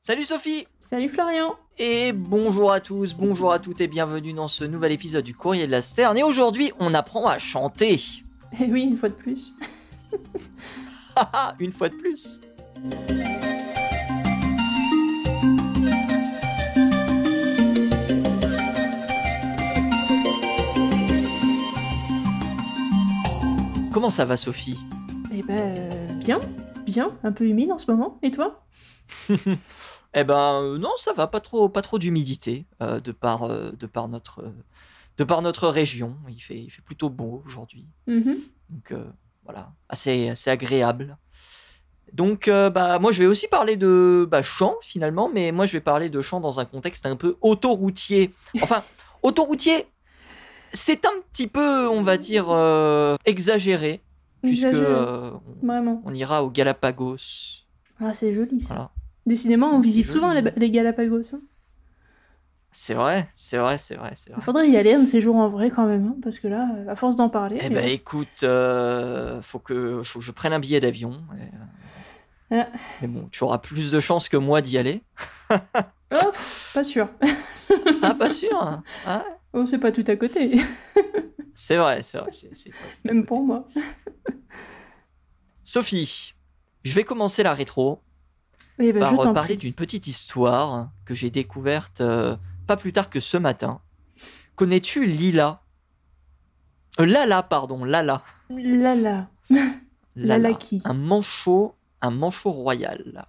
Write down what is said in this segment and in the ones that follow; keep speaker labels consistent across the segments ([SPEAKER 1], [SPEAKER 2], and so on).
[SPEAKER 1] Salut Sophie!
[SPEAKER 2] Salut Florian!
[SPEAKER 1] Et bonjour à tous, bonjour à toutes et bienvenue dans ce nouvel épisode du Courrier de la Sterne. Et aujourd'hui, on apprend à chanter.
[SPEAKER 2] Eh oui, une fois de plus.
[SPEAKER 1] Haha, une fois de plus. Comment ça va Sophie?
[SPEAKER 2] Eh ben, bien, un peu humide en ce moment. Et toi?
[SPEAKER 1] Eh ben non, ça va, pas trop d'humidité de par notre région. Il fait plutôt beau aujourd'hui. Donc voilà, assez agréable. Donc moi je vais aussi parler de chant finalement, mais moi je vais parler de chant dans un contexte un peu autoroutier. Enfin, autoroutier, c'est un petit peu, on va dire, exagéré, puisque
[SPEAKER 2] Vraiment.
[SPEAKER 1] on ira aux Galapagos.
[SPEAKER 2] Ah, c'est joli ça.
[SPEAKER 1] Voilà.
[SPEAKER 2] Décidément, on
[SPEAKER 1] C'est
[SPEAKER 2] visite
[SPEAKER 1] joli.
[SPEAKER 2] souvent les Galapagos. Hein.
[SPEAKER 1] C'est vrai.
[SPEAKER 2] Il faudrait y aller un de ces jours en vrai quand même, hein, parce que là, à force d'en parler...
[SPEAKER 1] Eh ben écoute, faut que je prenne un billet d'avion.
[SPEAKER 2] Ah.
[SPEAKER 1] Mais bon, tu auras plus de chances que moi d'y aller.
[SPEAKER 2] Oh, pas sûr.
[SPEAKER 1] Ah, pas sûr hein. Ah, ouais.
[SPEAKER 2] Oh, c'est pas tout à côté.
[SPEAKER 1] C'est vrai. C'est
[SPEAKER 2] Même pour moi.
[SPEAKER 1] Sophie, je vais commencer la rétro
[SPEAKER 2] Eh ben, je
[SPEAKER 1] par
[SPEAKER 2] t'en
[SPEAKER 1] parler
[SPEAKER 2] prie.
[SPEAKER 1] d'une petite histoire que j'ai découverte pas plus tard que ce matin. Connais-tu Lila? Lala, pardon, Lala.
[SPEAKER 2] Lala. Lala qui?
[SPEAKER 1] Un manchot royal.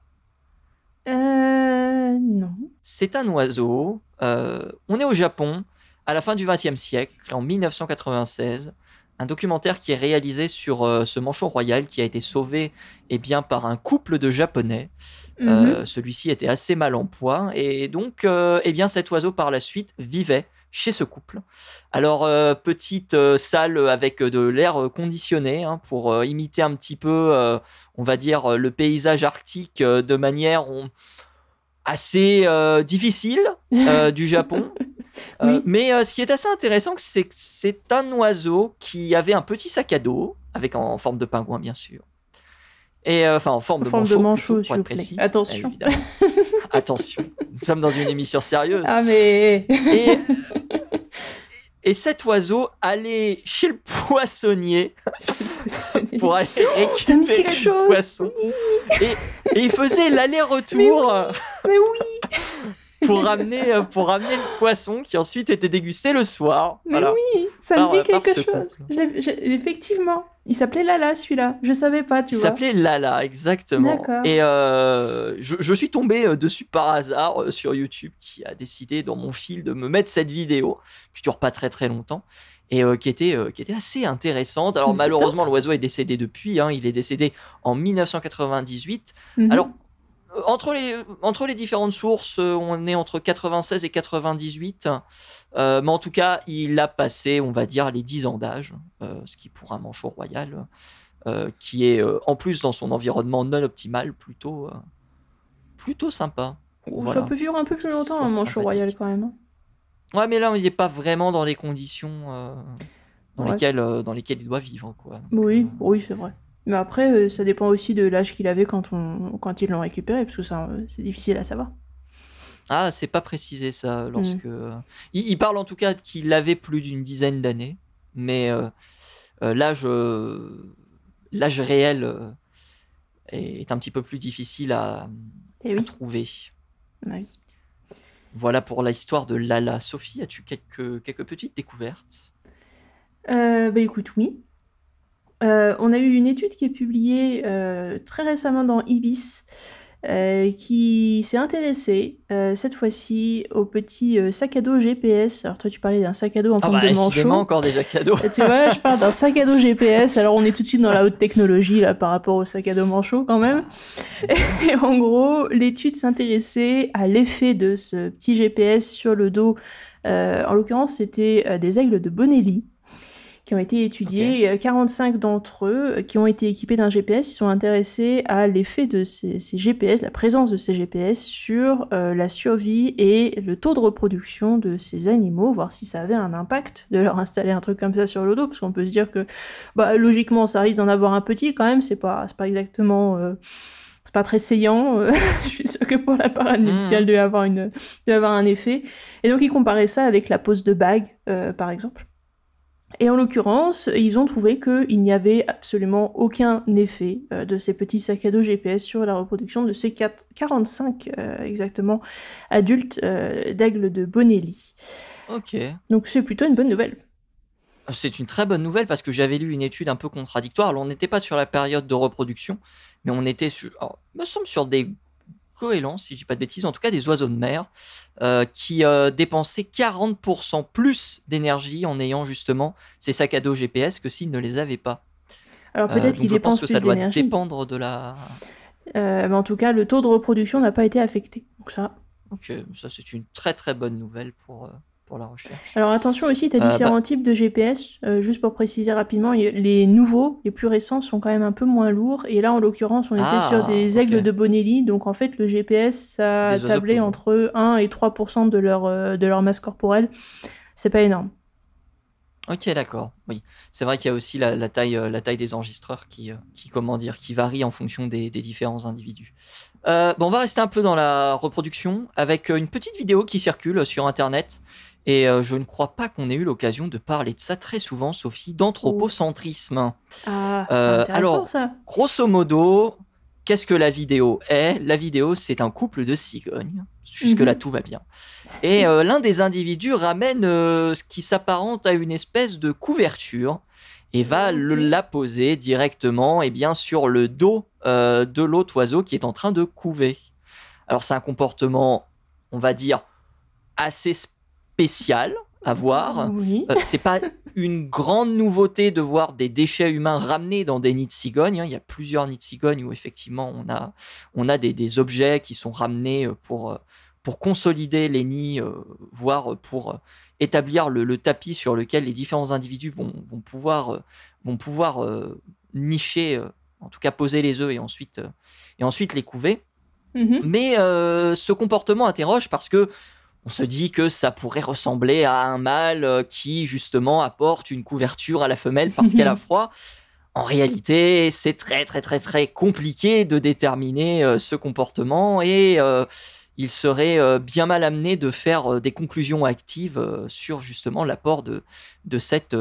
[SPEAKER 2] Non.
[SPEAKER 1] C'est un oiseau. On est au Japon, à la fin du XXe siècle, en 1996. Un documentaire qui est réalisé sur ce manchot royal qui a été sauvé par un couple de Japonais. Celui-ci était assez mal en point. Et donc, cet oiseau, par la suite, vivait chez ce couple. Alors, petite salle avec de l'air conditionné pour imiter un petit peu, on va dire, le paysage arctique de manière assez difficile du Japon.
[SPEAKER 2] Oui.
[SPEAKER 1] Mais ce qui est assez intéressant, c'est que c'est un oiseau qui avait un petit sac à dos, en forme de pingouin, bien sûr. Et en forme de manchot, plutôt, pour être précis.
[SPEAKER 2] Attention.
[SPEAKER 1] Évidemment. Attention, nous sommes dans une émission sérieuse.
[SPEAKER 2] Ah mais...
[SPEAKER 1] Et cet oiseau allait chez le poissonnier pour aller récupérer du poisson. Et il faisait l'aller-retour
[SPEAKER 2] mais oui.
[SPEAKER 1] pour ramener le poisson qui ensuite était dégusté le soir.
[SPEAKER 2] Mais
[SPEAKER 1] voilà.
[SPEAKER 2] oui, ça me dit quelque chose. Effectivement, il s'appelait Lala celui-là. Je savais pas, tu vois.
[SPEAKER 1] Il s'appelait Lala, exactement.
[SPEAKER 2] D'accord.
[SPEAKER 1] Et je suis tombé dessus par hasard sur YouTube, qui a décidé dans mon fil de me mettre cette vidéo, qui dure pas très très longtemps, et qui était assez intéressante. Alors malheureusement, l'oiseau est décédé depuis. Il est décédé en 1998. Alors entre les différentes sources, on est entre 96 et 98. Mais en tout cas, il a passé, on va dire, les 10 ans d'âge, ce qui pour un manchot royal, qui est en plus dans son environnement non optimal, plutôt sympa.
[SPEAKER 2] Ça peut vivre un peu plus longtemps, un manchot royal quand même.
[SPEAKER 1] Ouais, mais là, il n'est pas vraiment dans les conditions dans lesquelles il doit vivre, quoi. Donc,
[SPEAKER 2] oui, c'est vrai. Mais après, ça dépend aussi de l'âge qu'il avait quand ils l'ont récupéré, parce que ça, c'est difficile à savoir.
[SPEAKER 1] Ah, c'est pas précisé ça. Lorsque il parle en tout cas qu'il avait plus d'une dizaine d'années, mais l'âge réel est un petit peu plus difficile à trouver.
[SPEAKER 2] Ah oui.
[SPEAKER 1] Voilà pour l'histoire de Lala. Sophie, as-tu quelques petites découvertes?
[SPEAKER 2] Écoute, oui. On a eu une étude qui est publiée très récemment dans Ibis, qui s'est intéressée cette fois-ci au petit sac à dos GPS. Alors toi tu parlais d'un sac à dos en forme de manchot.
[SPEAKER 1] Encore déjà cadeau.
[SPEAKER 2] Tu vois, je parle d'un sac à dos GPS. Alors on est tout de suite dans la haute technologie là par rapport au sac à dos manchot quand même. Et en gros, l'étude s'intéressait à l'effet de ce petit GPS sur le dos. En l'occurrence, c'était des aigles de Bonelli qui ont été étudiés. Okay. 45 d'entre eux qui ont été équipés d'un GPS, ils sont intéressés à l'effet de ces GPS, la présence de ces GPS sur la survie et le taux de reproduction de ces animaux, voir si ça avait un impact de leur installer un truc comme ça sur le dos, parce qu'on peut se dire que logiquement ça risque d'en avoir un petit quand même, c'est pas exactement c'est pas très saillant. Je suis sûre que pour la parade nuptiale, il doit y avoir un effet. Et donc, ils comparaient ça avec la pose de bague, par exemple. Et en l'occurrence, ils ont trouvé qu'il n'y avait absolument aucun effet de ces petits sacs à dos GPS sur la reproduction de ces 45 exactement adultes d'aigles de Bonelli.
[SPEAKER 1] Ok.
[SPEAKER 2] Donc c'est plutôt une bonne nouvelle.
[SPEAKER 1] C'est une très bonne nouvelle parce que j'avais lu une étude un peu contradictoire. Alors, on n'était pas sur la période de reproduction, mais on était sur, alors, me semble sur des goélands, si je dis pas de bêtises, en tout cas des oiseaux de mer, qui dépensaient 40% plus d'énergie en ayant justement ces sacs à dos GPS que s'ils ne les avaient pas.
[SPEAKER 2] Alors peut-être qu'ils dépensent plus d'énergie.
[SPEAKER 1] Je pense que ça doit dépendre de la...
[SPEAKER 2] mais en tout cas, le taux de reproduction n'a pas été affecté. Donc ça...
[SPEAKER 1] Ok, ça c'est une très très bonne nouvelle pour la recherche.
[SPEAKER 2] Alors attention aussi, tu as différents types de GPS. Juste pour préciser rapidement, les nouveaux, les plus récents, sont quand même un peu moins lourds. Et là, en l'occurrence, on était sur des aigles de Bonelli. Donc en fait, le GPS, ça tablait entre 1 et 3% de leur masse corporelle. C'est pas énorme.
[SPEAKER 1] Ok, d'accord. Oui, c'est vrai qu'il y a aussi la taille des enregistreurs qui varie en fonction des différents individus. On va rester un peu dans la reproduction avec une petite vidéo qui circule sur Internet. Et je ne crois pas qu'on ait eu l'occasion de parler de ça très souvent, Sophie, d'anthropocentrisme.
[SPEAKER 2] Intéressant
[SPEAKER 1] alors,
[SPEAKER 2] ça.
[SPEAKER 1] Grosso modo, qu'est-ce que la vidéo est ? La vidéo, c'est un couple de cigognes. Jusque-là, tout va bien. Et l'un des individus ramène ce qui s'apparente à une espèce de couverture et va la poser directement sur le dos de l'autre oiseau qui est en train de couver. Alors, c'est un comportement, on va dire, assez spécial à voir.
[SPEAKER 2] Oui.
[SPEAKER 1] C'est pas une grande nouveauté de voir des déchets humains ramenés dans des nids de cigognes. Il y a plusieurs nids de cigognes où effectivement on a des objets qui sont ramenés pour consolider les nids, voire pour établir le tapis sur lequel les différents individus vont pouvoir nicher, en tout cas poser les œufs et ensuite les couver. Mais ce comportement interroge parce que on se dit que ça pourrait ressembler à un mâle qui, justement, apporte une couverture à la femelle parce qu'elle a froid. En réalité, c'est très, très, très, très compliqué de déterminer ce comportement et il serait bien mal amené de faire des conclusions actives sur, justement, l'apport de cette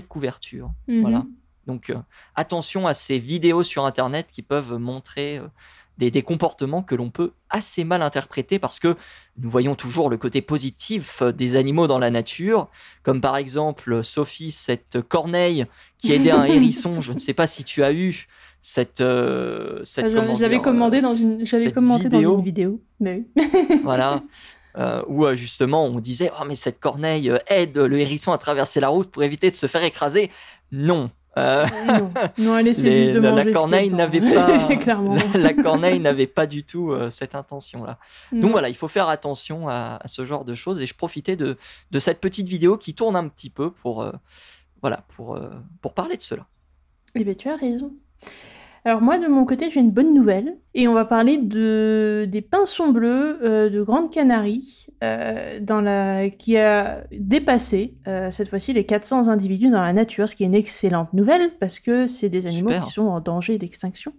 [SPEAKER 1] couverture. Voilà. Donc, attention à ces vidéos sur Internet qui peuvent montrer... Des comportements que l'on peut assez mal interpréter parce que nous voyons toujours le côté positif des animaux dans la nature, comme par exemple, Sophie, cette corneille qui aidait un hérisson. Je ne sais pas si tu as eu
[SPEAKER 2] j'avais commenté dans une vidéo. Mais oui.
[SPEAKER 1] Voilà. Où justement on disait « Oh mais cette corneille aide le hérisson à traverser la route pour éviter de se faire écraser. » Non.
[SPEAKER 2] Non, elle essaie juste de manger.
[SPEAKER 1] La corneille n'avait pas,
[SPEAKER 2] clairement.
[SPEAKER 1] la corneille n'avait pas du tout cette intention-là. Donc voilà, il faut faire attention à ce genre de choses. Et je profitais de cette petite vidéo qui tourne un petit peu pour parler de cela.
[SPEAKER 2] Eh bien, tu as raison. Alors moi, de mon côté, j'ai une bonne nouvelle. Et on va parler des pinsons bleus de Grande Canarie, qui a dépassé, cette fois-ci, les 400 individus dans la nature, ce qui est une excellente nouvelle, parce que c'est des animaux qui sont en danger d'extinction.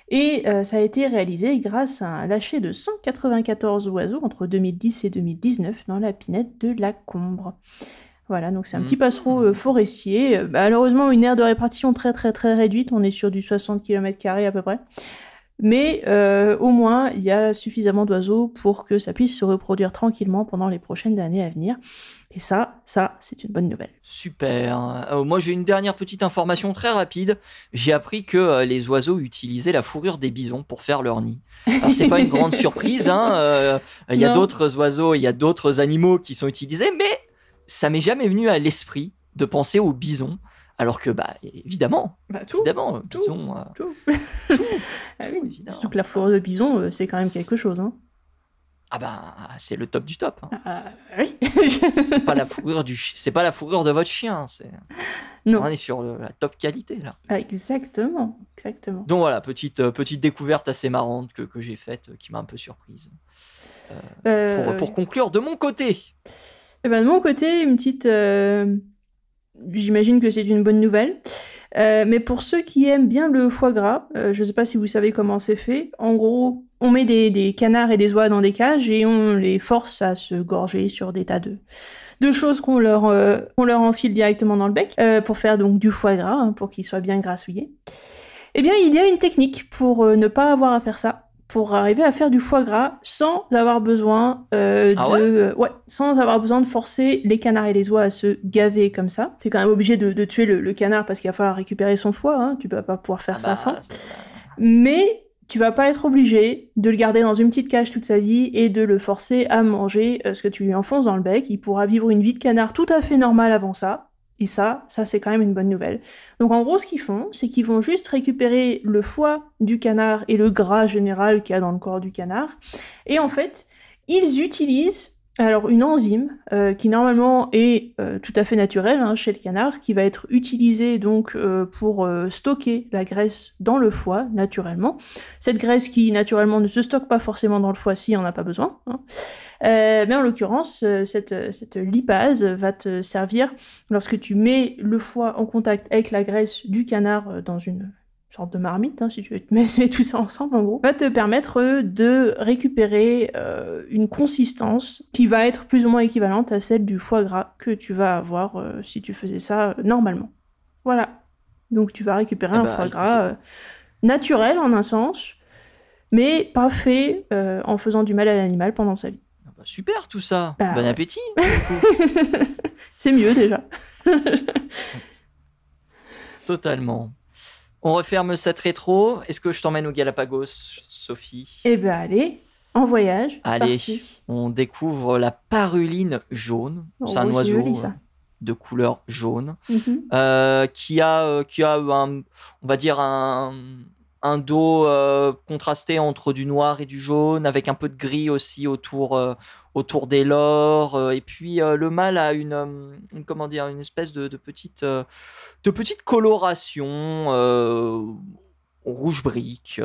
[SPEAKER 2] Et ça a été réalisé grâce à un lâcher de 194 oiseaux entre 2010 et 2019 dans la pinède de la Combre. Voilà, donc c'est un petit passereau forestier. Malheureusement, une aire de répartition très très très réduite, on est sur du 60 km² à peu près. Mais au moins, il y a suffisamment d'oiseaux pour que ça puisse se reproduire tranquillement pendant les prochaines années à venir. Et ça, c'est une bonne nouvelle.
[SPEAKER 1] Super. Moi, j'ai une dernière petite information très rapide. J'ai appris que les oiseaux utilisaient la fourrure des bisons pour faire leur nid. Alors, c'est pas une grande surprise. Il y a d'autres oiseaux, il y a d'autres animaux qui sont utilisés, mais ça m'est jamais venu à l'esprit de penser aux bisons. Alors que, évidemment, évidemment, bison...
[SPEAKER 2] Tout. Ah oui, évidemment. Surtout que la fourrure de bison, c'est quand même quelque chose. Hein.
[SPEAKER 1] C'est le top du top.
[SPEAKER 2] Oui.
[SPEAKER 1] c'est pas la fourrure de votre chien.
[SPEAKER 2] Non.
[SPEAKER 1] On est sur la top qualité, là.
[SPEAKER 2] Exactement.
[SPEAKER 1] Donc voilà, petite découverte assez marrante que j'ai faite, qui m'a un peu surprise. Pour conclure, de mon côté...
[SPEAKER 2] De mon côté, une petite... J'imagine que c'est une bonne nouvelle. Mais pour ceux qui aiment bien le foie gras, je ne sais pas si vous savez comment c'est fait. En gros, on met des canards et des oies dans des cages et on les force à se gorger sur des tas de choses qu'on leur enfile directement dans le bec pour faire donc du foie gras, hein, pour qu'il soit bien grassouillé. Eh bien, il y a une technique pour ne pas avoir à faire ça, pour arriver à faire du foie gras sans avoir besoin sans avoir besoin de forcer les canards et les oies à se gaver comme ça. T'es quand même obligé de tuer le canard parce qu'il va falloir récupérer son foie, hein, tu vas pas pouvoir faire ça sans. Mais tu vas pas être obligé de le garder dans une petite cage toute sa vie et de le forcer à manger ce que tu lui enfonces dans le bec. Il pourra vivre une vie de canard tout à fait normale avant ça. Et ça c'est quand même une bonne nouvelle. Donc en gros, ce qu'ils font, c'est qu'ils vont juste récupérer le foie du canard et le gras général qu'il y a dans le corps du canard. Et en fait, ils utilisent alors une enzyme qui normalement est tout à fait naturelle chez le canard, qui va être utilisée donc pour stocker la graisse dans le foie naturellement. Cette graisse qui naturellement ne se stocke pas forcément dans le foie si on n'a pas besoin. Mais en l'occurrence, cette lipase va te servir lorsque tu mets le foie en contact avec la graisse du canard dans une sorte de marmite, si tu veux te mettre tout ça ensemble en gros, va te permettre de récupérer une consistance qui va être plus ou moins équivalente à celle du foie gras que tu vas avoir si tu faisais ça normalement. Voilà. Donc tu vas récupérer un foie gras naturel en un sens, mais pas fait en faisant du mal à l'animal pendant sa vie.
[SPEAKER 1] Super tout ça, bon appétit.
[SPEAKER 2] C'est mieux déjà.
[SPEAKER 1] Totalement. On referme cette rétro. Est-ce que je t'emmène aux Galapagos, Sophie ?
[SPEAKER 2] Eh ben allez, en voyage.
[SPEAKER 1] Allez,
[SPEAKER 2] parti.
[SPEAKER 1] On découvre la paruline jaune. C'est un oiseau
[SPEAKER 2] joli, ça.
[SPEAKER 1] De couleur jaune
[SPEAKER 2] Mm-hmm.
[SPEAKER 1] qui a on va dire un dos contrasté entre du noir et du jaune, avec un peu de gris aussi autour des lores. Et puis le mâle a une espèce de petite coloration rouge brique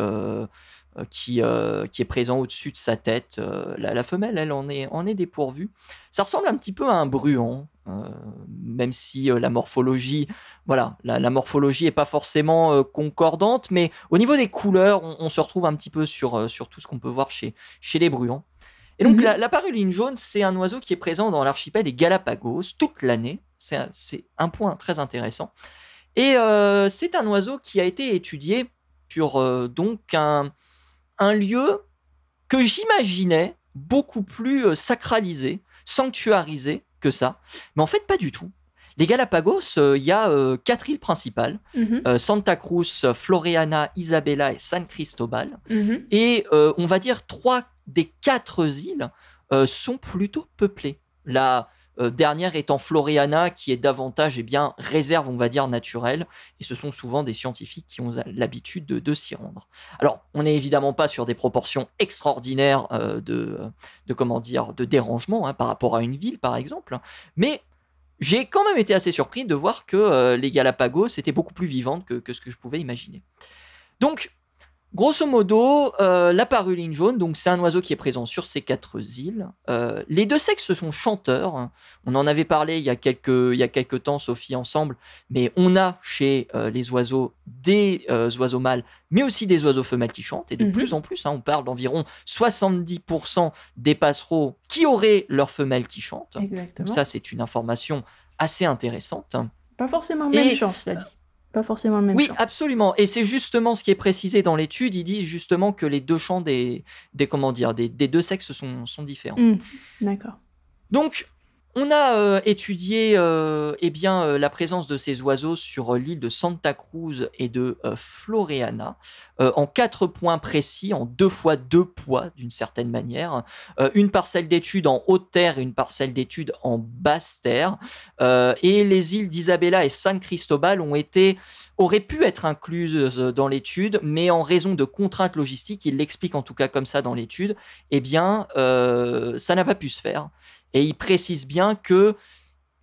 [SPEAKER 1] qui est présent au-dessus de sa tête. La femelle, elle, en est dépourvue. Ça ressemble un petit peu à un bruant. Même si la morphologie la morphologie est pas forcément concordante, mais au niveau des couleurs on se retrouve un petit peu sur tout ce qu'on peut voir chez les bruants. Et donc la paruline jaune, c'est un oiseau qui est présent dans l'archipel des Galapagos toute l'année. C'est un point très intéressant. Et c'est un oiseau qui a été étudié sur donc un lieu que j'imaginais beaucoup plus sacralisé, sanctuarisé que ça, mais en fait pas du tout. Les Galapagos, il y a 4 îles principales, Santa Cruz, Floreana, Isabela et San Cristobal, et on va dire 3 des 4 îles sont plutôt peuplées. La dernière étant Floreana, qui est davantage réserve, on va dire, naturelle, et ce sont souvent des scientifiques qui ont l'habitude de s'y rendre. Alors, on n'est évidemment pas sur des proportions extraordinaires de dérangement par rapport à une ville, par exemple, mais j'ai quand même été assez surpris de voir que les Galapagos étaient beaucoup plus vivantes que ce que je pouvais imaginer. Donc, grosso modo, la paruline jaune, donc c'est un oiseau qui est présent sur ces 4 îles. Les deux sexes sont chanteurs. On en avait parlé il y a quelques temps, Sophie, ensemble. Mais on a chez les oiseaux des oiseaux mâles, mais aussi des oiseaux femelles qui chantent. Et de plus en plus, on parle d'environ 70% des passereaux qui auraient leurs femelles qui chantent.
[SPEAKER 2] Exactement.
[SPEAKER 1] Donc ça, c'est une information assez intéressante.
[SPEAKER 2] Pas forcément le même chant, cela dit. Pas forcément le même chant.
[SPEAKER 1] Oui, absolument. Et c'est justement ce qui est précisé dans l'étude. Ils disent justement que les deux chants des deux sexes sont différents.
[SPEAKER 2] D'accord.
[SPEAKER 1] Donc, on a étudié la présence de ces oiseaux sur l'île de Santa Cruz et de Floreana en 4 points précis, en 2 fois 2 poids d'une certaine manière. Une parcelle d'étude en haute terre et une parcelle d'étude en basse terre. Et les îles d'Isabela et San Cristobal auraient pu être incluses dans l'étude, mais en raison de contraintes logistiques, il l'explique en tout cas comme ça dans l'étude, ça n'a pas pu se faire. Et il précise bien qu'il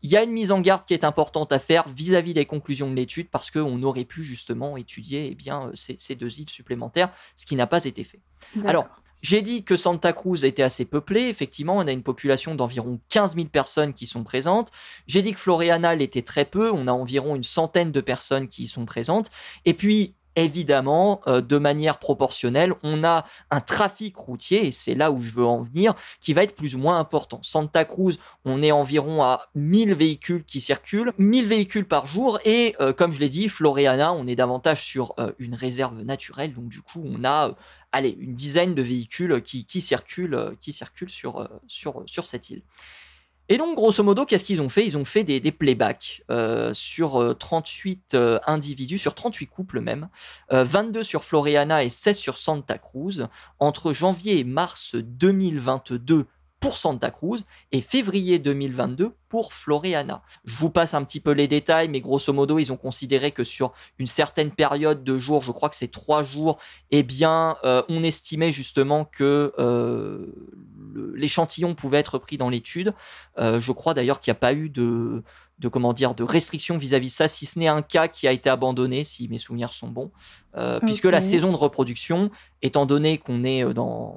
[SPEAKER 1] y a une mise en garde qui est importante à faire vis-à-vis des conclusions de l'étude, parce qu'on aurait pu justement étudier ces 2 îles supplémentaires, ce qui n'a pas été fait.
[SPEAKER 2] D'accord.
[SPEAKER 1] Alors, J'ai dit que Santa Cruz était assez peuplée. Effectivement, on a une population d'environ 15 000 personnes qui sont présentes. J'ai dit que Floriana l'était très peu. On a environ une centaine de personnes qui y sont présentes. Et puis, évidemment, de manière proportionnelle, on a un trafic routier, et c'est là où je veux en venir, qui va être plus ou moins important. Santa Cruz, on est environ à 1000 véhicules qui circulent, 1000 véhicules par jour, et comme je l'ai dit, Floriana, on est davantage sur une réserve naturelle, donc du coup, on a une dizaine de véhicules qui circulent sur cette île. Et donc, grosso modo, qu'est-ce qu'ils ont fait? Ils ont fait des playbacks sur 38 individus, sur 38 couples même, 22 sur Floriana et 16 sur Santa Cruz, entre janvier et mars 2022 pour Santa Cruz et février 2022 pour Floriana. Je vous passe un petit peu les détails, mais grosso modo, ils ont considéré que sur une certaine période de jours, je crois que c'est 3 jours, eh bien, on estimait justement que l'échantillon pouvait être pris dans l'étude. Je crois d'ailleurs qu'il n'y a pas eu de restrictions vis-à-vis de ça, si ce n'est un cas qui a été abandonné, si mes souvenirs sont bons, puisque la saison de reproduction, étant donné qu'on est un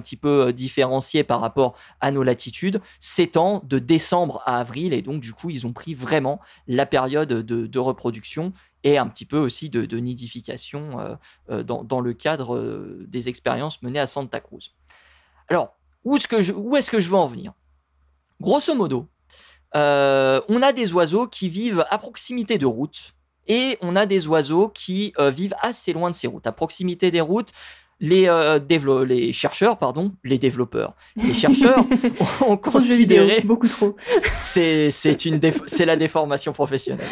[SPEAKER 1] petit peu différencié par rapport à nos latitudes, s'étend de décembre à avril, et donc du coup ils ont pris vraiment la période de reproduction et un petit peu aussi de nidification dans le cadre des expériences menées à Santa Cruz. Alors, où est-ce que je veux en venir? Grosso modo, on a des oiseaux qui vivent à proximité de routes et on a des oiseaux qui vivent assez loin de ces routes. À proximité des routes, les chercheurs ont considéré...
[SPEAKER 2] beaucoup trop.
[SPEAKER 1] C'est la déformation professionnelle.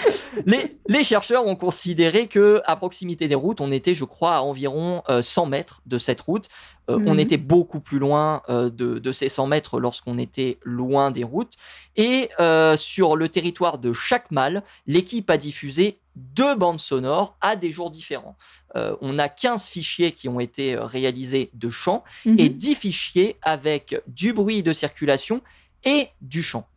[SPEAKER 1] Les chercheurs ont considéré qu'à proximité des routes, on était, je crois, à environ 100 mètres de cette route. On était beaucoup plus loin de ces 100 mètres lorsqu'on était loin des routes. Et sur le territoire de chaque mâle, l'équipe a diffusé 2 bandes sonores à des jours différents. On a 15 fichiers qui ont été réalisés de chant et 10 fichiers avec du bruit de circulation et du chant.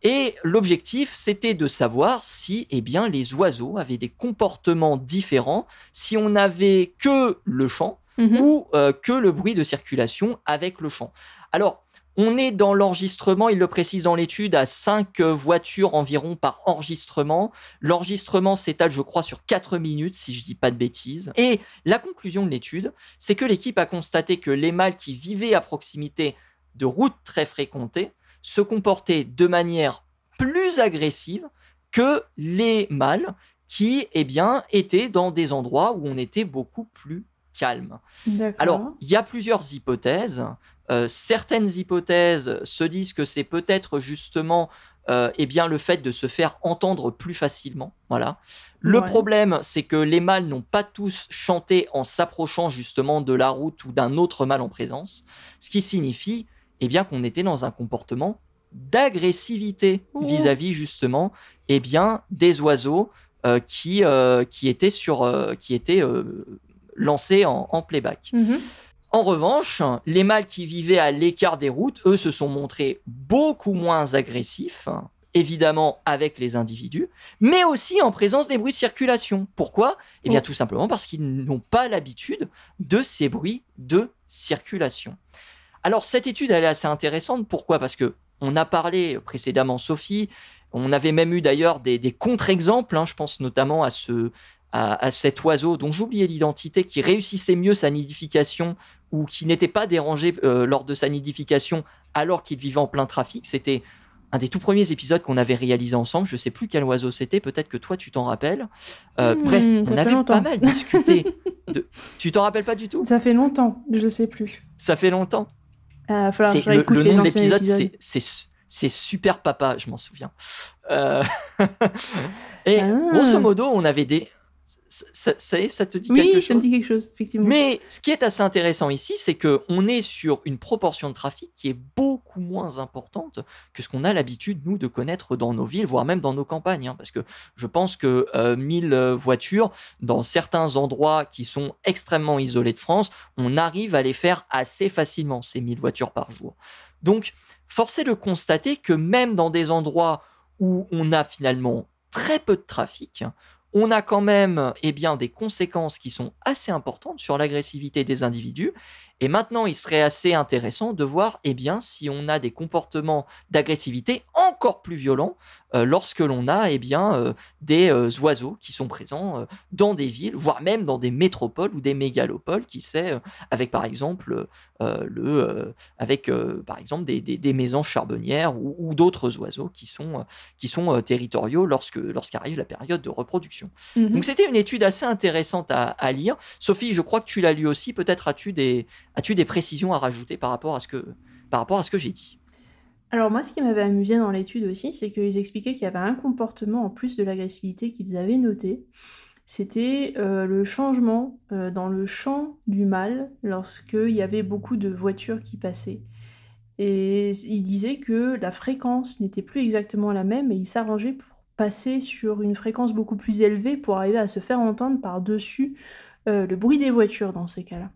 [SPEAKER 1] Et l'objectif, c'était de savoir si les oiseaux avaient des comportements différents, si on n'avait que le chant ou que le bruit de circulation avec le chant. Alors, on est dans l'enregistrement, il le précise dans l'étude, à 5 voitures environ par enregistrement. L'enregistrement s'étale, je crois, sur 4 minutes, si je ne dis pas de bêtises. Et la conclusion de l'étude, c'est que l'équipe a constaté que les mâles qui vivaient à proximité de routes très fréquentées se comportaient de manière plus agressive que les mâles qui étaient dans des endroits où on était beaucoup plus calme. Alors, il y a plusieurs hypothèses. Certaines hypothèses se disent que c'est peut-être justement le fait de se faire entendre plus facilement. Voilà. Le problème, c'est que les mâles n'ont pas tous chanté en s'approchant justement de la route ou d'un autre mâle en présence, ce qui signifie qu'on était dans un comportement d'agressivité vis-à-vis justement des oiseaux qui étaient lancés en playback. En revanche, les mâles qui vivaient à l'écart des routes, eux, se sont montrés beaucoup moins agressifs, évidemment avec les individus, mais aussi en présence des bruits de circulation. Pourquoi ? Tout simplement parce qu'ils n'ont pas l'habitude de ces bruits de circulation. Alors, cette étude, elle est assez intéressante. Pourquoi ? Parce qu'on a parlé précédemment, Sophie, on avait même eu d'ailleurs des contre-exemples, je pense notamment à cet oiseau dont j'oubliais l'identité, qui réussissait mieux sa nidification ou qui n'était pas dérangé lors de sa nidification alors qu'il vivait en plein trafic. C'était un des tout premiers épisodes qu'on avait réalisé ensemble. Je ne sais plus quel oiseau c'était, peut-être que toi tu t'en rappelles. Bref, on avait pas mal discuté. Tu t'en rappelles pas du tout ?
[SPEAKER 2] Ça fait longtemps, je ne sais plus.
[SPEAKER 1] Ça fait longtemps.
[SPEAKER 2] Le nom de l'épisode,
[SPEAKER 1] c'est Super Papa, je m'en souviens. Grosso modo, on avait ça te dit quelque chose ?
[SPEAKER 2] Oui, ça me dit quelque chose, effectivement.
[SPEAKER 1] Mais ce qui est assez intéressant ici, c'est qu'on est sur une proportion de trafic qui est beaucoup moins importante que ce qu'on a l'habitude, nous, de connaître dans nos villes, voire même dans nos campagnes. Parce que je pense que 1000 voitures, dans certains endroits qui sont extrêmement isolés de France, on arrive à les faire assez facilement, ces 1000 voitures par jour. Donc, force est de constater que même dans des endroits où on a finalement très peu de trafic, on a quand même des conséquences qui sont assez importantes sur l'agressivité des individus. Et maintenant, il serait assez intéressant de voir si on a des comportements d'agressivité encore plus violents lorsque l'on a des oiseaux qui sont présents dans des villes, voire même dans des métropoles ou des mégalopoles, qui sait, avec par exemple, des mésanges charbonnières ou d'autres oiseaux qui sont territoriaux lorsqu'arrive la période de reproduction. Donc c'était une étude assez intéressante à lire. Sophie, je crois que tu l'as lu aussi. Peut-être as-tu des précisions à rajouter par rapport à ce que j'ai dit?
[SPEAKER 2] Alors moi, ce qui m'avait amusé dans l'étude aussi, c'est qu'ils expliquaient qu'il y avait un comportement en plus de l'agressivité qu'ils avaient noté. C'était le changement dans le chant du mâle lorsqu'il y avait beaucoup de voitures qui passaient. Et ils disaient que la fréquence n'était plus exactement la même et ils s'arrangeaient pour passer sur une fréquence beaucoup plus élevée pour arriver à se faire entendre par-dessus le bruit des voitures dans ces cas-là.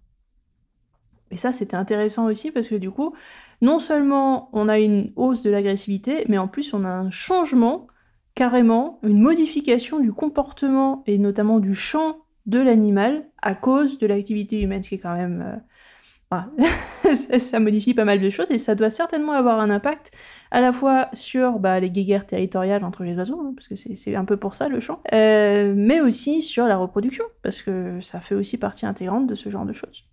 [SPEAKER 2] Et ça, c'était intéressant aussi parce que du coup, non seulement on a une hausse de l'agressivité, mais en plus on a un changement, carrément, une modification du comportement et notamment du chant de l'animal à cause de l'activité humaine, ce qui est quand même... voilà. Ça modifie pas mal de choses et ça doit certainement avoir un impact à la fois sur les guéguerres territoriales entre les oiseaux, parce que c'est un peu pour ça le chant, mais aussi sur la reproduction, parce que ça fait aussi partie intégrante de ce genre de choses.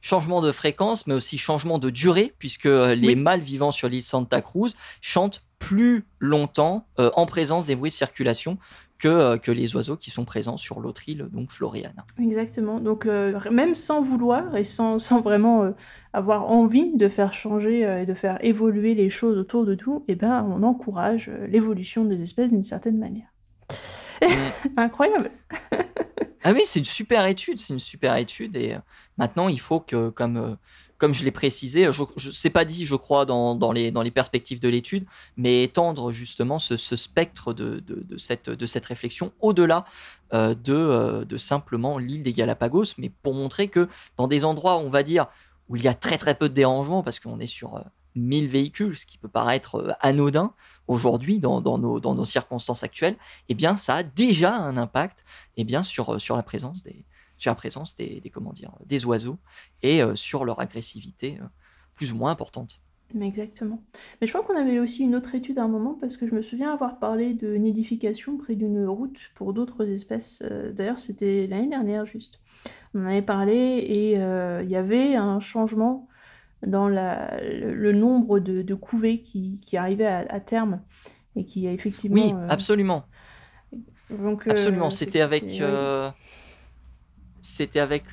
[SPEAKER 1] Changement de fréquence, mais aussi changement de durée, puisque les mâles vivant sur l'île Santa Cruz chantent plus longtemps en présence des bruits de circulation que les oiseaux qui sont présents sur l'autre île, donc Floriana.
[SPEAKER 2] Exactement. Donc, même sans vouloir et sans vraiment avoir envie de faire changer et de faire évoluer les choses autour de tout, on encourage l'évolution des espèces d'une certaine manière. Incroyable.
[SPEAKER 1] Ah oui, c'est une super étude, et maintenant il faut que, comme je l'ai précisé, je sais pas dit, je crois, dans les perspectives de l'étude, mais étendre justement ce spectre de cette réflexion au-delà de simplement l'île des Galapagos, mais pour montrer que dans des endroits, on va dire, où il y a très très peu de dérangements, parce qu'on est sur 1000 véhicules, ce qui peut paraître anodin aujourd'hui dans nos circonstances actuelles, ça a déjà un impact sur la présence des oiseaux et sur leur agressivité plus ou moins importante.
[SPEAKER 2] Exactement. Mais je crois qu'on avait aussi une autre étude à un moment, parce que je me souviens avoir parlé de nidification près d'une route pour d'autres espèces. D'ailleurs, c'était l'année dernière, juste. On en avait parlé et il y avait un changement dans le nombre de couvées qui arrivaient à terme et qui effectivement...
[SPEAKER 1] Oui, absolument.
[SPEAKER 2] Donc,
[SPEAKER 1] absolument, c'était avec... C'était avec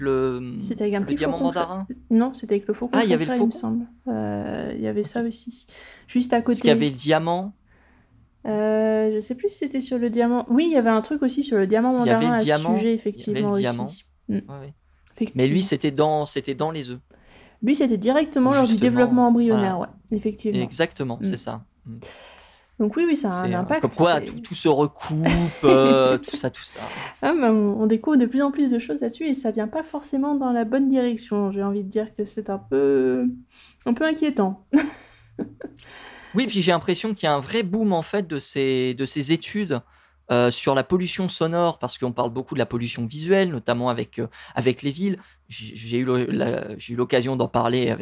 [SPEAKER 2] C'était avec un petit
[SPEAKER 1] diamant
[SPEAKER 2] faucon
[SPEAKER 1] mandarin.
[SPEAKER 2] Non, c'était avec le faucon
[SPEAKER 1] il y avait le
[SPEAKER 2] il me
[SPEAKER 1] faucon.
[SPEAKER 2] semble. Il y avait ça aussi. Juste à côté.
[SPEAKER 1] Parce qu'il y avait le diamant.
[SPEAKER 2] Je sais plus si c'était sur le diamant. Oui, il y avait un truc aussi sur le diamant mandarin à ce sujet, effectivement.
[SPEAKER 1] Il y avait le
[SPEAKER 2] aussi.
[SPEAKER 1] diamant. Mais lui, c'était dans les œufs.
[SPEAKER 2] Lui, c'était directement lors du développement embryonnaire,
[SPEAKER 1] voilà.
[SPEAKER 2] Effectivement.
[SPEAKER 1] Exactement, c'est ça.
[SPEAKER 2] Donc oui, ça a un impact.
[SPEAKER 1] Comme quoi, tout se recoupe, tout ça.
[SPEAKER 2] Ah, on découvre de plus en plus de choses là-dessus et ça vient pas forcément dans la bonne direction. J'ai envie de dire que c'est un peu inquiétant.
[SPEAKER 1] Oui, puis j'ai l'impression qu'il y a un vrai boom en fait de ces études sur la pollution sonore, parce qu'on parle beaucoup de la pollution visuelle, notamment avec les villes. J'ai eu l'occasion d'en parler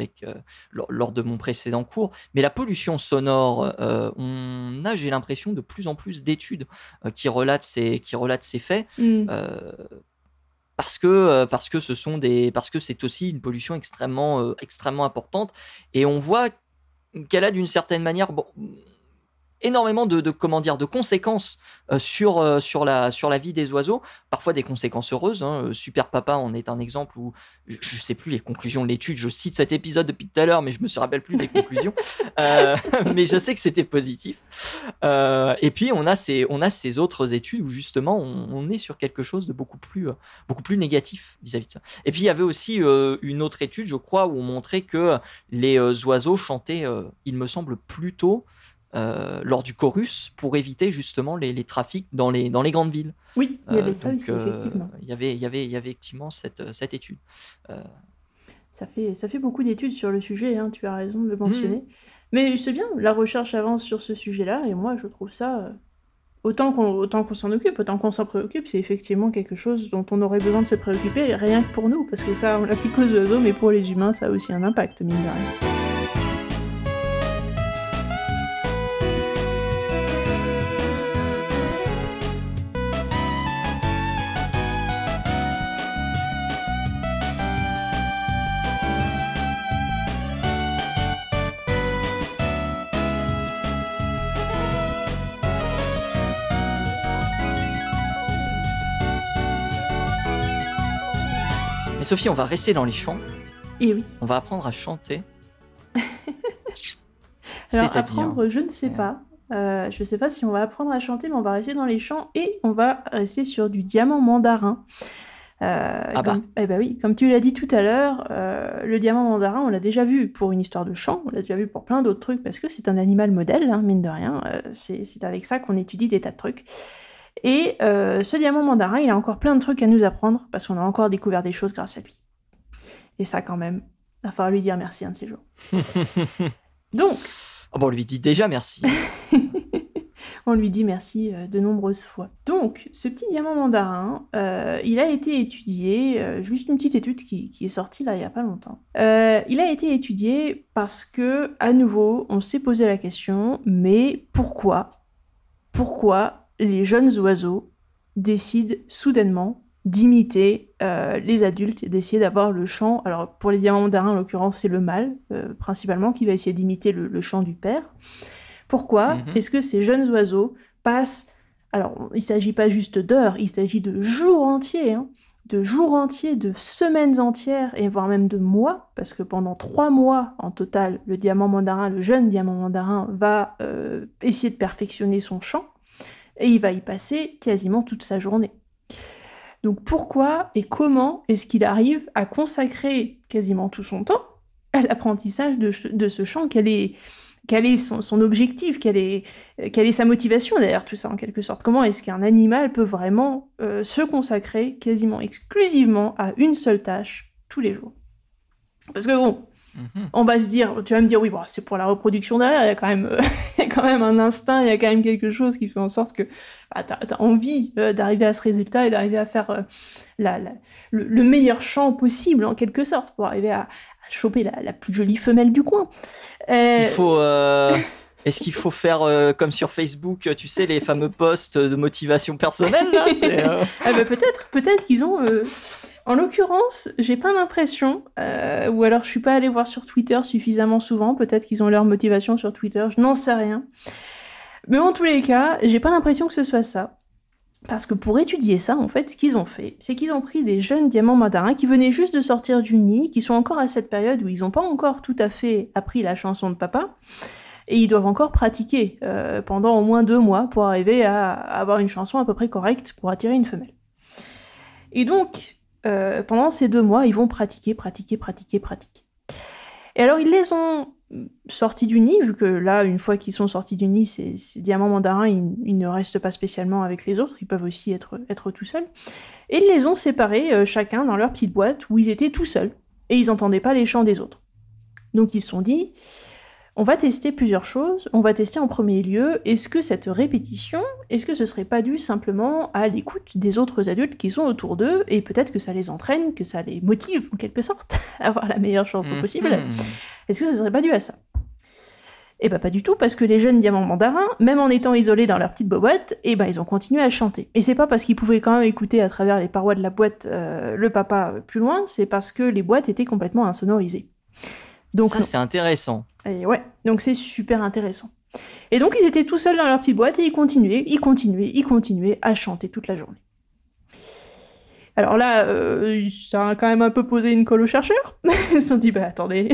[SPEAKER 1] lors de mon précédent cours, mais la pollution sonore, on a, j'ai l'impression, de plus en plus d'études qui relatent ces faits. Parce que c'est aussi une pollution extrêmement importante, et on voit qu'elle a d'une certaine manière énormément de conséquences sur la vie des oiseaux, parfois des conséquences heureuses. Super Papa en est un exemple où je sais plus les conclusions de l'étude, je cite cet épisode depuis tout à l'heure, mais je me rappelle plus des conclusions, mais je sais que c'était positif. Et puis on a ces autres études où justement on est sur quelque chose de beaucoup plus négatif vis-à-vis de ça. Et puis il y avait aussi une autre étude, je crois, où on montrait que les oiseaux chantaient, il me semble, plus tôt lors du chorus, pour éviter justement les trafics dans les grandes villes.
[SPEAKER 2] Oui, il y avait ça aussi, effectivement.
[SPEAKER 1] Il y avait effectivement cette étude.
[SPEAKER 2] Ça fait beaucoup d'études sur le sujet, tu as raison de le mentionner. Mais c'est bien, la recherche avance sur ce sujet-là, et moi je trouve ça autant qu'on s'en occupe, autant qu'on s'en préoccupe, c'est effectivement quelque chose dont on aurait besoin de se préoccuper, rien que pour nous, parce que ça, on l'applique aux oiseaux, mais pour les humains, ça a aussi un impact, mine de rien.
[SPEAKER 1] Mais Sophie, on va rester dans les champs.
[SPEAKER 2] Et oui.
[SPEAKER 1] On va apprendre à chanter.
[SPEAKER 2] Alors apprendre, je ne sais pas. Je ne sais pas si on va apprendre à chanter, mais on va rester dans les champs et on va rester sur du diamant mandarin. Eh ben oui, comme tu l'as dit tout à l'heure, le diamant mandarin, on l'a déjà vu pour une histoire de chant, on l'a déjà vu pour plein d'autres trucs, parce que c'est un animal modèle, hein, mine de rien. C'est avec ça qu'on étudie des tas de trucs. Et ce diamant mandarin, il a encore plein de trucs à nous apprendre, parce qu'on a encore découvert des choses grâce à lui. Et ça, quand même, il va falloir lui dire merci un de ces jours. Donc...
[SPEAKER 1] Oh bon, on lui dit déjà merci.
[SPEAKER 2] On lui dit merci de nombreuses fois. Donc, ce petit diamant mandarin, il a été étudié, juste une petite étude qui est sortie là il n'y a pas longtemps. Il a été étudié parce que, à nouveau, on s'est posé la question, mais pourquoi les jeunes oiseaux décident soudainement d'imiter les adultes et d'essayer d'avoir le chant. Alors, pour les diamants mandarins, en l'occurrence, c'est le mâle, principalement, qui va essayer d'imiter le chant du père. Pourquoi est-ce que ces jeunes oiseaux passent... Alors, il ne s'agit pas juste d'heures, il s'agit de jours entiers, hein, de semaines entières, et voire même de mois, parce que pendant 3 mois, en total, le jeune diamant mandarin, va essayer de perfectionner son chant, et il va y passer quasiment toute sa journée. Donc pourquoi et comment est-ce qu'il arrive à consacrer quasiment tout son temps à l'apprentissage de ce chant? Quel est son objectif, quelle est sa motivation derrière tout ça en quelque sorte? Comment est-ce qu'un animal peut vraiment se consacrer quasiment exclusivement à une seule tâche tous les jours? Parce que bon, on va se dire, tu vas me dire, oui, bon, c'est pour la reproduction derrière, il y a quand même un instinct, il y a quand même quelque chose qui fait en sorte que t'as envie d'arriver à ce résultat et d'arriver à faire le meilleur chant possible en quelque sorte pour arriver à choper la plus jolie femelle du coin.
[SPEAKER 1] Est-ce qu'il faut faire comme sur Facebook, tu sais, les fameux posts de motivation personnelle là
[SPEAKER 2] Peut-être qu'ils ont... En l'occurrence, j'ai pas l'impression, ou alors je suis pas allée voir sur Twitter suffisamment souvent, peut-être qu'ils ont leur motivation sur Twitter, je n'en sais rien. Mais en tous les cas, j'ai pas l'impression que ce soit ça. Parce que pour étudier ça, en fait, ce qu'ils ont fait, c'est qu'ils ont pris des jeunes diamants mandarins qui venaient juste de sortir du nid, qui sont encore à cette période où ils n'ont pas encore tout à fait appris la chanson de papa, et ils doivent encore pratiquer pendant au moins 2 mois pour arriver à avoir une chanson à peu près correcte pour attirer une femelle. Et donc, pendant ces 2 mois, ils vont pratiquer. Et alors, ils les ont sortis du nid, vu que là, une fois qu'ils sont sortis du nid, ces diamants mandarins, ils ne restent pas spécialement avec les autres, ils peuvent aussi être tout seuls. Et ils les ont séparés, chacun dans leur petite boîte, où ils étaient tout seuls, et ils n'entendaient pas les chants des autres. Donc ils se sont dit, on va tester plusieurs choses. On va tester en premier lieu, est-ce que cette répétition, est-ce que ce serait pas dû simplement à l'écoute des autres adultes qui sont autour d'eux, et peut-être que ça les entraîne, que ça les motive en quelque sorte à avoir la meilleure chanson possible. Est-ce que ce serait pas dû à ça? Eh ben pas du tout, parce que les jeunes diamants mandarins, même en étant isolés dans leur petite boîte, eh ben ils ont continué à chanter. Et c'est pas parce qu'ils pouvaient quand même écouter à travers les parois de la boîte le papa plus loin, c'est parce que les boîtes étaient complètement insonorisées. Donc,
[SPEAKER 1] ça, c'est intéressant.
[SPEAKER 2] Et ouais, donc c'est super intéressant. Et donc, ils étaient tout seuls dans leur petite boîte et ils continuaient à chanter toute la journée. Alors là, ça a quand même un peu posé une colle aux chercheurs. Ils se sont dit, attendez,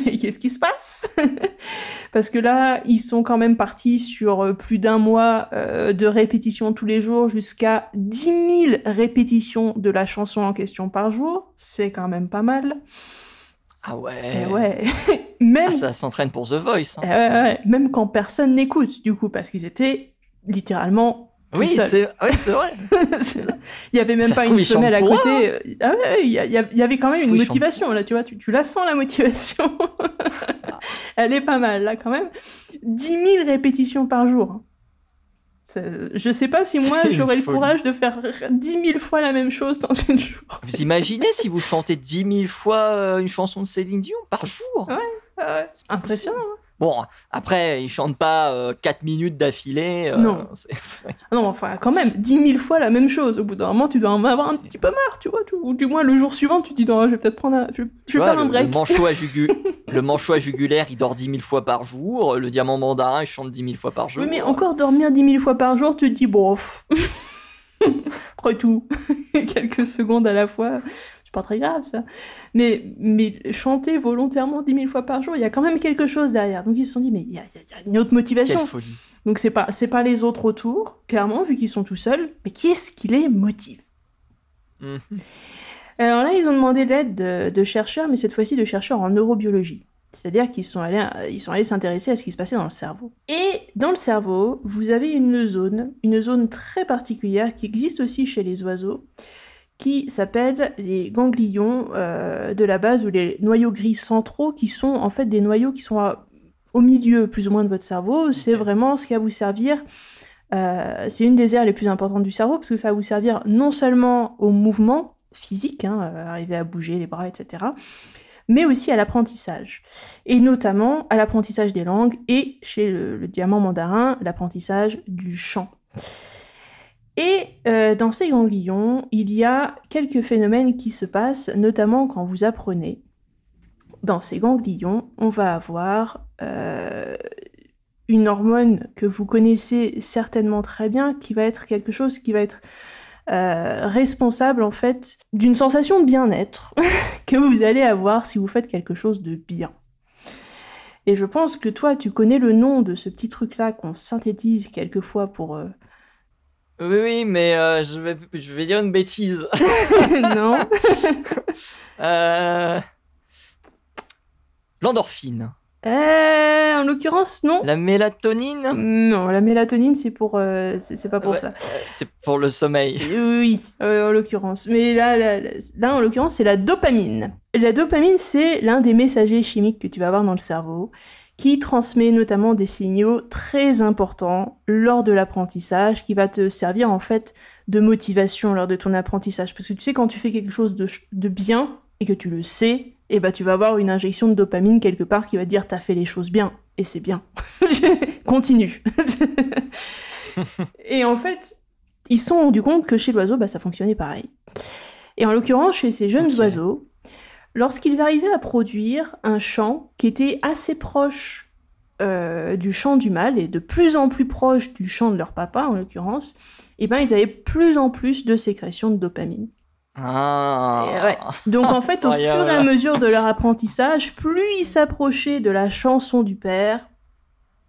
[SPEAKER 2] mais qu'est-ce qui se passe? Parce que là, ils sont quand même partis sur plus d'1 mois de répétitions tous les jours, jusqu'à 10 000 répétitions de la chanson en question par jour. C'est quand même pas mal.
[SPEAKER 1] Ah ouais.
[SPEAKER 2] Même...
[SPEAKER 1] ça s'entraîne pour The Voice.
[SPEAKER 2] Ouais. Même quand personne n'écoute, du coup, parce qu'ils étaient littéralement
[SPEAKER 1] oui, c'est vrai.
[SPEAKER 2] Il y avait même ça pas une femelle à côté. Il y avait quand même une motivation, là, tu vois, tu la sens, la motivation. Elle est pas mal, là, quand même. 10 000 répétitions par jour. Je sais pas si moi, j'aurais le courage de faire 10 000 fois la même chose dans une journée.
[SPEAKER 1] Vous imaginez si vous chantez 10 000 fois une chanson de Céline Dion par jour?
[SPEAKER 2] Ouais. C'est impressionnant. Hein.
[SPEAKER 1] Bon, après, ils chantent pas 4 minutes d'affilée.
[SPEAKER 2] Non. Non, enfin, quand même, 10 000 fois la même chose. Au bout d'un moment, tu dois en avoir un petit peu marre, tu vois. Ou du moins, le jour suivant, tu te dis, non, je vais peut-être prendre je vais faire un break.
[SPEAKER 1] Le manchot à jugulaire, il dort 10 000 fois par jour. Le diamant mandarin, il chante 10 000 fois par jour.
[SPEAKER 2] Oui, mais encore dormir 10 000 fois par jour, tu te dis, bon, après tout, quelques secondes à la fois... C'est pas très grave, ça. Mais chanter volontairement 10 000 fois par jour, il y a quand même quelque chose derrière. Donc, ils se sont dit, mais il y a une autre motivation.
[SPEAKER 1] Quelle folie.
[SPEAKER 2] Donc, c'est pas les autres autour, clairement, vu qu'ils sont tout seuls. Mais qui est-ce qui les motive? Alors là, ils ont demandé l'aide de chercheurs, mais cette fois-ci de chercheurs en neurobiologie. C'est-à-dire qu'ils sont allés s'intéresser à ce qui se passait dans le cerveau. Et dans le cerveau, vous avez une zone très particulière qui existe aussi chez les oiseaux, qui s'appellent les ganglions de la base, ou les noyaux gris centraux, qui sont en fait des noyaux qui sont au milieu plus ou moins de votre cerveau. C'est vraiment ce qui va vous servir, c'est une des aires les plus importantes du cerveau, parce que ça va vous servir non seulement au mouvement physique, arriver à bouger les bras, etc., mais aussi à l'apprentissage, et notamment à l'apprentissage des langues, et chez le diamant mandarin, l'apprentissage du chant. Et dans ces ganglions, il y a quelques phénomènes qui se passent, notamment quand vous apprenez. Dans ces ganglions, on va avoir une hormone que vous connaissez certainement très bien, qui va être quelque chose qui va être responsable en fait d'une sensation de bien-être que vous allez avoir si vous faites quelque chose de bien. Et je pense que toi, tu connais le nom de ce petit truc-là qu'on synthétise quelquefois pour...
[SPEAKER 1] Oui, mais je vais dire une bêtise.
[SPEAKER 2] Non.
[SPEAKER 1] L'endorphine.
[SPEAKER 2] En l'occurrence, non.
[SPEAKER 1] La mélatonine?
[SPEAKER 2] Non, la mélatonine, c'est pour, c'est pas pour ça.
[SPEAKER 1] C'est pour le sommeil.
[SPEAKER 2] Oui, en l'occurrence. Mais là, en l'occurrence, c'est la dopamine. La dopamine, c'est l'un des messagers chimiques que tu vas avoir dans le cerveau, qui transmet notamment des signaux très importants lors de l'apprentissage, qui va te servir en fait de motivation lors de ton apprentissage. Parce que tu sais, quand tu fais quelque chose de bien, et que tu le sais, et bah tu vas avoir une injection de dopamine quelque part qui va te dire t'as fait les choses bien, et c'est bien. Continue. Et en fait, ils se sont rendus compte que chez l'oiseau, ça fonctionnait pareil. Et en l'occurrence, chez ces jeunes oiseaux, lorsqu'ils arrivaient à produire un chant qui était assez proche du chant du mâle, et de plus en plus proche du chant de leur papa, en l'occurrence, et ben ils avaient plus en plus de sécrétion de dopamine. Ouais. Donc en fait, au fur et à mesure de leur apprentissage, plus ils s'approchaient de la chanson du père,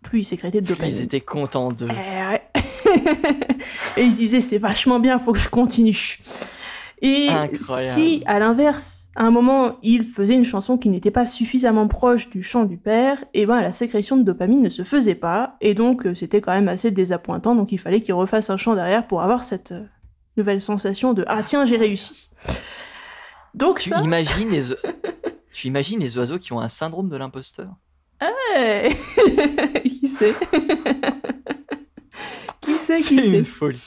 [SPEAKER 2] plus ils sécrétaient de dopamine.
[SPEAKER 1] Ils étaient contents d'eux.
[SPEAKER 2] Ouais. Et ils se disaient, c'est vachement bien, faut que je continue. Et si, à l'inverse, à un moment, ils faisaient une chanson qui n'était pas suffisamment proche du chant du père, et ben la sécrétion de dopamine ne se faisait pas, et donc c'était quand même assez désappointant, donc il fallait qu'ils refassent un chant derrière pour avoir cette nouvelle sensation de « Ah tiens, j'ai réussi !» Donc
[SPEAKER 1] tu imagines les oiseaux qui ont un syndrome de l'imposteur?
[SPEAKER 2] Ouais. Qui sait? Qui sait?
[SPEAKER 1] C'est une folie.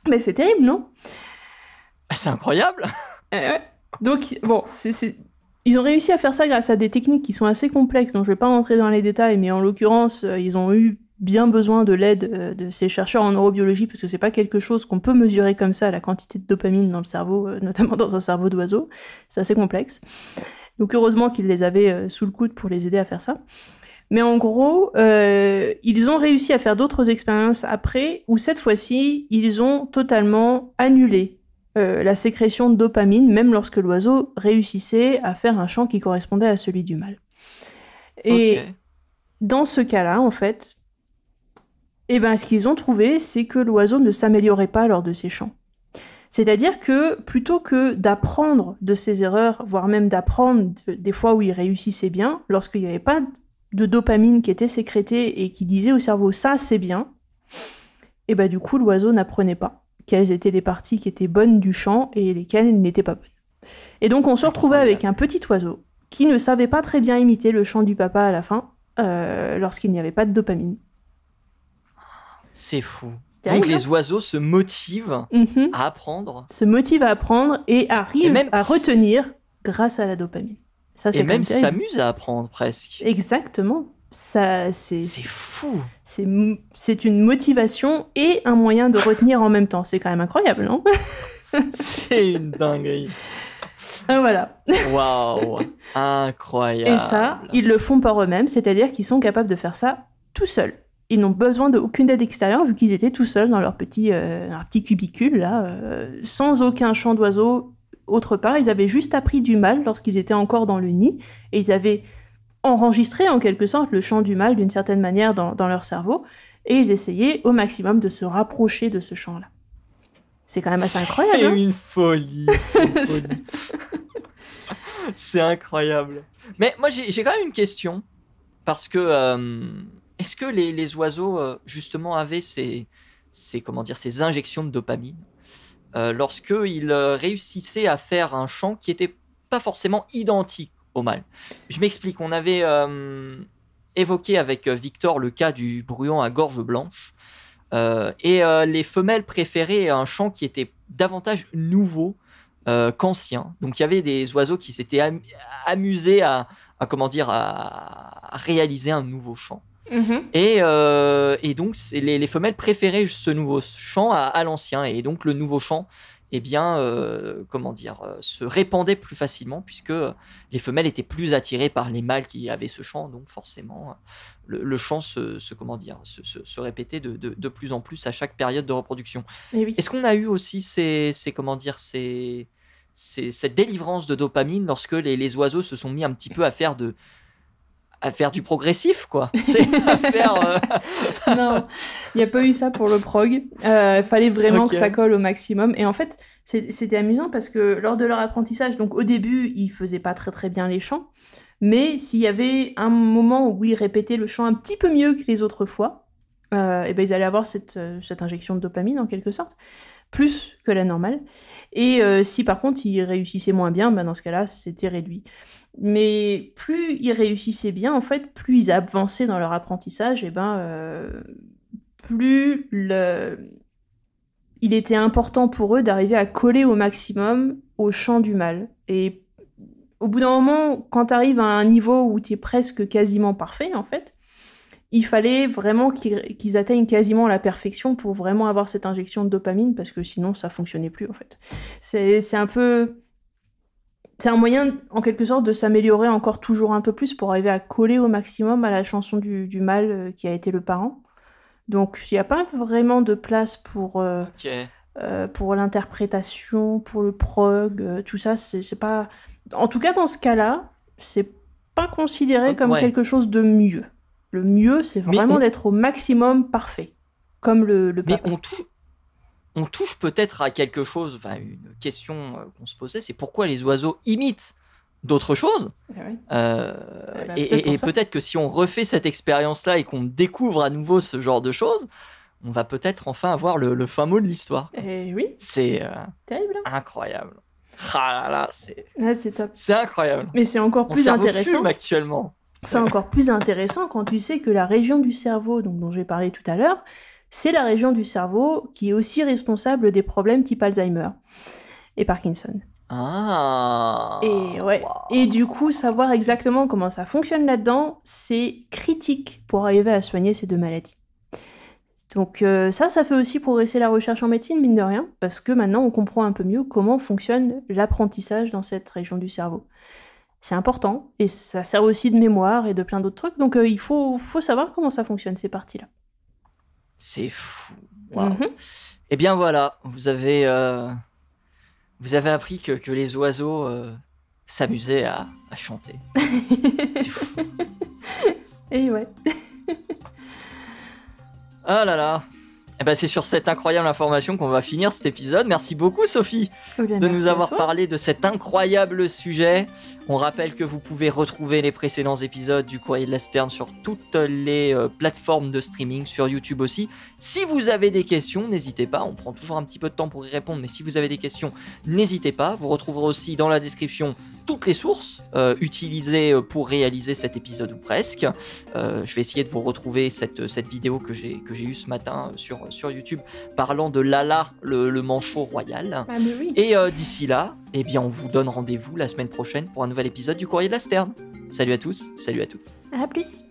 [SPEAKER 2] Mais c'est terrible, non?
[SPEAKER 1] C'est incroyable.
[SPEAKER 2] Ouais. Donc, bon, ils ont réussi à faire ça grâce à des techniques qui sont assez complexes, donc je vais pas rentrer dans les détails, mais en l'occurrence, ils ont eu bien besoin de l'aide de ces chercheurs en neurobiologie, parce que c'est pas quelque chose qu'on peut mesurer comme ça, la quantité de dopamine dans le cerveau, notamment dans un cerveau d'oiseau. C'est assez complexe. Donc heureusement qu'ils les avaient sous le coude pour les aider à faire ça. Mais en gros, ils ont réussi à faire d'autres expériences après, où cette fois-ci, ils ont totalement annulé la sécrétion de dopamine, même lorsque l'oiseau réussissait à faire un chant qui correspondait à celui du mâle. Et dans ce cas-là, en fait, ce qu'ils ont trouvé, c'est que l'oiseau ne s'améliorait pas lors de ses chants. C'est-à-dire que plutôt que d'apprendre de ses erreurs, voire même d'apprendre des fois où il réussissait bien, lorsqu'il n'y avait pas de dopamine qui était sécrétée et qui disait au cerveau « ça, c'est bien », et du coup, l'oiseau n'apprenait pas quelles étaient les parties qui étaient bonnes du chant et lesquelles n'étaient pas bonnes. Et donc, on se retrouvait avec un petit oiseau qui ne savait pas très bien imiter le chant du papa à la fin, lorsqu'il n'y avait pas de dopamine.
[SPEAKER 1] C'est fou.
[SPEAKER 2] C'est
[SPEAKER 1] Donc
[SPEAKER 2] terrible,
[SPEAKER 1] les oiseaux se motivent
[SPEAKER 2] Mhm.
[SPEAKER 1] à apprendre
[SPEAKER 2] Se motive à apprendre et arrive
[SPEAKER 1] même
[SPEAKER 2] à retenir grâce à la dopamine. Ça, c'est
[SPEAKER 1] et
[SPEAKER 2] quand même
[SPEAKER 1] même
[SPEAKER 2] terrible.
[SPEAKER 1] s'amusent à apprendre presque.
[SPEAKER 2] Exactement. Ça,
[SPEAKER 1] C'est fou.
[SPEAKER 2] c'est une motivation et un moyen de retenir en même temps. C'est quand même incroyable, non?
[SPEAKER 1] C'est une dinguerie.
[SPEAKER 2] Voilà.
[SPEAKER 1] Waouh, incroyable.
[SPEAKER 2] Et ça, ils le font par eux-mêmes, c'est-à-dire qu'ils sont capables de faire ça tout seuls. Ils n'ont besoin d'aucune aide extérieure vu qu'ils étaient tout seuls dans leur petit cubicule, là, sans aucun chant d'oiseau autre part. Ils avaient juste appris du mâle lorsqu'ils étaient encore dans le nid et ils avaient enregistré en quelque sorte le chant du mâle d'une certaine manière dans leur cerveau et ils essayaient au maximum de se rapprocher de ce chant-là. C'est quand même assez incroyable.
[SPEAKER 1] C'est
[SPEAKER 2] Hein.
[SPEAKER 1] une folie. C'est une folie. C'est incroyable. Mais moi, j'ai quand même une question. Parce que, est-ce que les oiseaux, justement, avaient comment dire, ces injections de dopamine lorsqu'ils réussissaient à faire un chant qui n'était pas forcément identique au mâle? Je m'explique. On avait évoqué avec Victor le cas du bruant à gorge blanche. Et les femelles préféraient un chant qui était davantage nouveau qu'ancien. Donc il y avait des oiseaux qui s'étaient amusés comment dire, à réaliser un nouveau chant.
[SPEAKER 2] Mhm.
[SPEAKER 1] Et donc les femelles préféraient ce nouveau chant à l'ancien. Et donc le nouveau chant, eh bien, comment dire, se répandait plus facilement puisque les femelles étaient plus attirées par les mâles qui avaient ce chant. Donc forcément, le chant comment dire, se répétait de plus en plus à chaque période de reproduction.
[SPEAKER 2] Et oui.
[SPEAKER 1] Est-ce qu'on a eu aussi comment dire, cette délivrance de dopamine lorsque les oiseaux se sont mis un petit peu à faire du progressif, quoi. C'est à faire.
[SPEAKER 2] Non, il n'y a pas eu ça pour le prog. Fallait vraiment
[SPEAKER 1] Ok.
[SPEAKER 2] que ça colle au maximum. Et en fait, c'était amusant parce que lors de leur apprentissage, donc au début, ils faisaient pas très très bien les chants. Mais s'il y avait un moment où ils répétaient le chant un petit peu mieux que les autres fois, et ben ils allaient avoir cette injection de dopamine en quelque sorte, plus que la normale. Et si par contre ils réussissaient moins bien, ben dans ce cas-là, c'était réduit. Mais plus ils réussissaient bien, en fait, plus ils avançaient dans leur apprentissage, et plus il était important pour eux d'arriver à coller au maximum au chant du mâle. Et au bout d'un moment, quand tu arrives à un niveau où tu es presque quasiment parfait, en fait, il fallait vraiment qu'ils atteignent quasiment la perfection pour vraiment avoir cette injection de dopamine, parce que sinon, ça fonctionnait plus, en fait. C'est un peu... C'est un moyen, en quelque sorte, de s'améliorer encore toujours un peu plus pour arriver à coller au maximum à la chanson du mâle qui a été le parent. Donc, il n'y a pas vraiment de place pour l'interprétation, pour le prog, tout ça. C'est pas... En tout cas, dans ce cas-là, c'est pas considéré comme
[SPEAKER 1] Ouais.
[SPEAKER 2] quelque chose de mieux. Le mieux, c'est
[SPEAKER 1] Mais
[SPEAKER 2] vraiment d'être au maximum parfait, comme le
[SPEAKER 1] Mais
[SPEAKER 2] papa.
[SPEAKER 1] on touche peut-être à quelque chose, enfin une question qu'on se posait, c'est pourquoi les oiseaux imitent d'autres choses.
[SPEAKER 2] Ah ouais.
[SPEAKER 1] Et
[SPEAKER 2] peut-être pour ça.
[SPEAKER 1] peut-être que si on refait cette expérience-là et qu'on découvre à nouveau ce genre de choses, on va peut-être enfin avoir le fin mot de l'histoire.
[SPEAKER 2] Et oui,
[SPEAKER 1] C'est
[SPEAKER 2] terrible. Hein.
[SPEAKER 1] incroyable. Ah là là, c'est
[SPEAKER 2] Ouais, c'est top.
[SPEAKER 1] incroyable.
[SPEAKER 2] Mais c'est encore
[SPEAKER 1] Mon
[SPEAKER 2] plus
[SPEAKER 1] cerveau
[SPEAKER 2] intéressant.
[SPEAKER 1] fume actuellement.
[SPEAKER 2] C'est encore plus intéressant quand tu sais que la région du cerveau, donc, dont j'ai parlé tout à l'heure, c'est la région du cerveau qui est aussi responsable des problèmes type Alzheimer et Parkinson.
[SPEAKER 1] Ah.
[SPEAKER 2] Et ouais.
[SPEAKER 1] Wow.
[SPEAKER 2] Et du coup, savoir exactement comment ça fonctionne là-dedans, c'est critique pour arriver à soigner ces deux maladies. Donc ça fait aussi progresser la recherche en médecine, mine de rien, parce que maintenant on comprend un peu mieux comment fonctionne l'apprentissage dans cette région du cerveau. C'est important, et ça sert aussi de mémoire et de plein d'autres trucs, donc il faut savoir comment ça fonctionne, ces parties-là.
[SPEAKER 1] C'est fou. Wow.
[SPEAKER 2] Mhm.
[SPEAKER 1] Eh bien voilà, vous avez appris que les oiseaux s'amusaient à chanter. C'est fou.
[SPEAKER 2] Et ouais.
[SPEAKER 1] Ah là là. Eh ben, c'est sur cette incroyable information qu'on va finir cet épisode. Merci beaucoup Sophie
[SPEAKER 2] Eh bien,
[SPEAKER 1] de
[SPEAKER 2] merci
[SPEAKER 1] nous
[SPEAKER 2] à
[SPEAKER 1] avoir
[SPEAKER 2] toi.
[SPEAKER 1] parlé de cet incroyable sujet. On rappelle que vous pouvez retrouver les précédents épisodes du Courrier de la Sterne sur toutes les plateformes de streaming, sur YouTube aussi. Si vous avez des questions, n'hésitez pas. On prend toujours un petit peu de temps pour y répondre, mais si vous avez des questions, n'hésitez pas. Vous retrouverez aussi dans la description toutes les sources utilisées pour réaliser cet épisode ou presque. Je vais essayer de vous retrouver cette vidéo que j'ai eue ce matin sur YouTube parlant de Lala, le manchot royal.
[SPEAKER 2] Ah, mais oui.
[SPEAKER 1] Et d'ici là, eh bien, on vous donne rendez-vous la semaine prochaine pour un nouvel épisode du Courrier de la Sterne. Salut à tous, salut à toutes.
[SPEAKER 2] À plus.